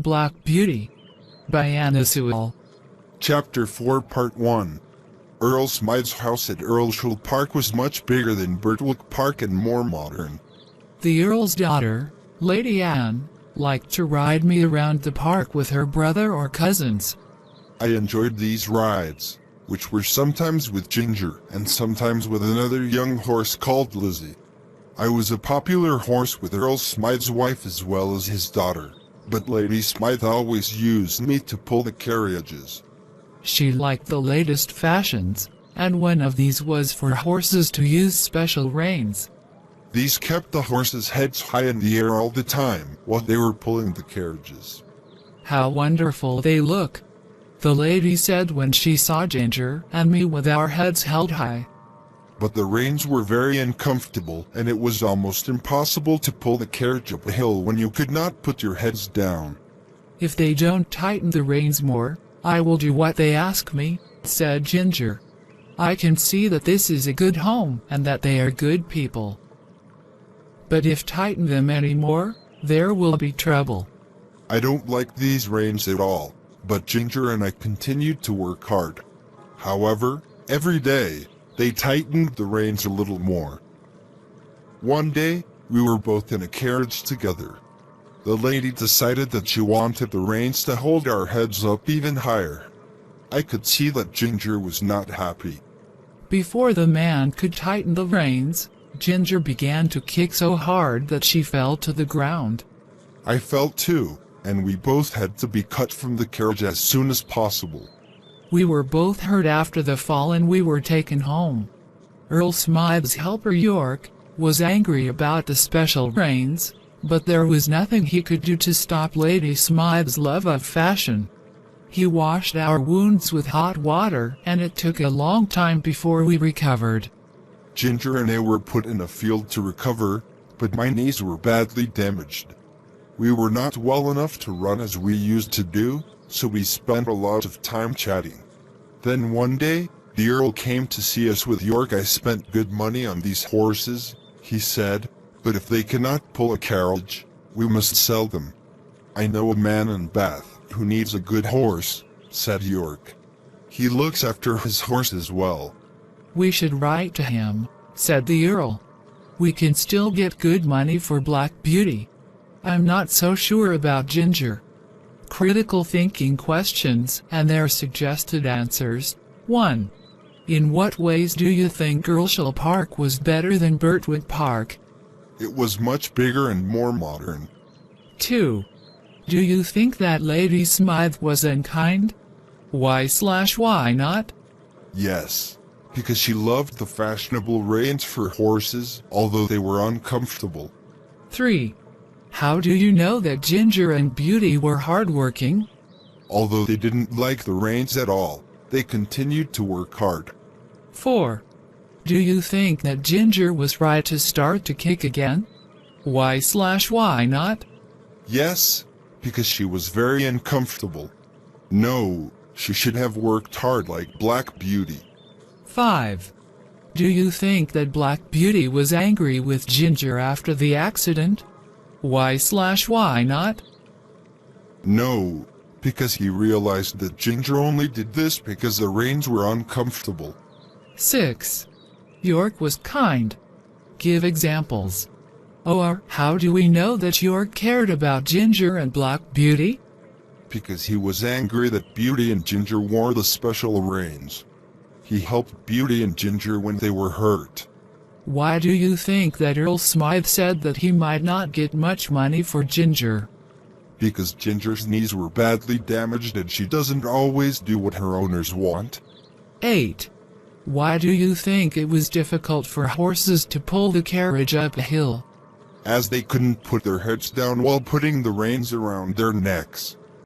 Black Beauty by Sewell. Chapter 4 Part 1. Earl Smythe's house at Shull Park was much bigger than Birtwick Park and more modern. The Earl's daughter, Lady Anne, liked to ride me around the park with her brother or cousins. I enjoyed these rides, which were sometimes with Ginger and sometimes with another young horse called Lizzie. I was a popular horse with Earl Smythe's wife as well as his daughter, but Lady Smythe always used me to pull the carriages. She liked the latest fashions, and one of these was for horses to use special reins. These kept the horses' heads high in the air all the time while they were pulling the carriages. How wonderful they look, the lady said when she saw Ginger and me with our heads held high. But the reins were very uncomfortable, and it was almost impossible to pull the carriage up a hill when you could not put your heads down. If they don't tighten the reins more, I will do what they ask me, said Ginger. I can see that this is a good home and that they are good people. But if tighten them any more, there will be trouble. I don't like these reins at all, but Ginger and I continued to work hard. However, every day, they tightened the reins a little more. One day, we were both in a carriage together. The lady decided that she wanted the reins to hold our heads up even higher. I could see that Ginger was not happy. Before the man could tighten the reins, Ginger began to kick so hard that she fell to the ground. I fell too, and we both had to be cut from the carriage as soon as possible. We were both hurt after the fall and we were taken home. Earl Smythe's helper York was angry about the special reins, but there was nothing he could do to stop Lady Smythe's love of fashion. He washed our wounds with hot water, and it took a long time before we recovered. Ginger and I were put in a field to recover, but my knees were badly damaged. We were not well enough to run as we used to do, so we spent a lot of time chatting. Then one day, the Earl came to see us with York. I spent good money on these horses, he said, but if they cannot pull a carriage, we must sell them. I know a man in Bath who needs a good horse, said York. He looks after his horses well. We should write to him, said the Earl. We can still get good money for Black Beauty. I'm not so sure about Ginger. Critical thinking questions and their suggested answers. 1. In what ways do you think Shull Park was better than Birtwick Park? It was much bigger and more modern. 2. Do you think that Lady Smythe was unkind? Why not? Yes, because she loved the fashionable reins for horses, although they were uncomfortable. 3. How do you know that Ginger and Beauty were hardworking? Although they didn't like the reins at all, they continued to work hard. 4. Do you think that Ginger was right to start to kick again? Why not? Yes, because she was very uncomfortable. No, she should have worked hard like Black Beauty. 5. Do you think that Black Beauty was angry with Ginger after the accident? Why not? No, because he realized that Ginger only did this because the reins were uncomfortable. 6. York was kind. Give examples. Or, how do we know that York cared about Ginger and Black Beauty? Because he was angry that Beauty and Ginger wore the special reins. He helped Beauty and Ginger when they were hurt. Why do you think that Earl Smythe said that he might not get much money for Ginger? Because Ginger's knees were badly damaged and she doesn't always do what her owners want. 8. Why do you think it was difficult for horses to pull the carriage up a hill? As they couldn't put their heads down while putting the reins around their necks.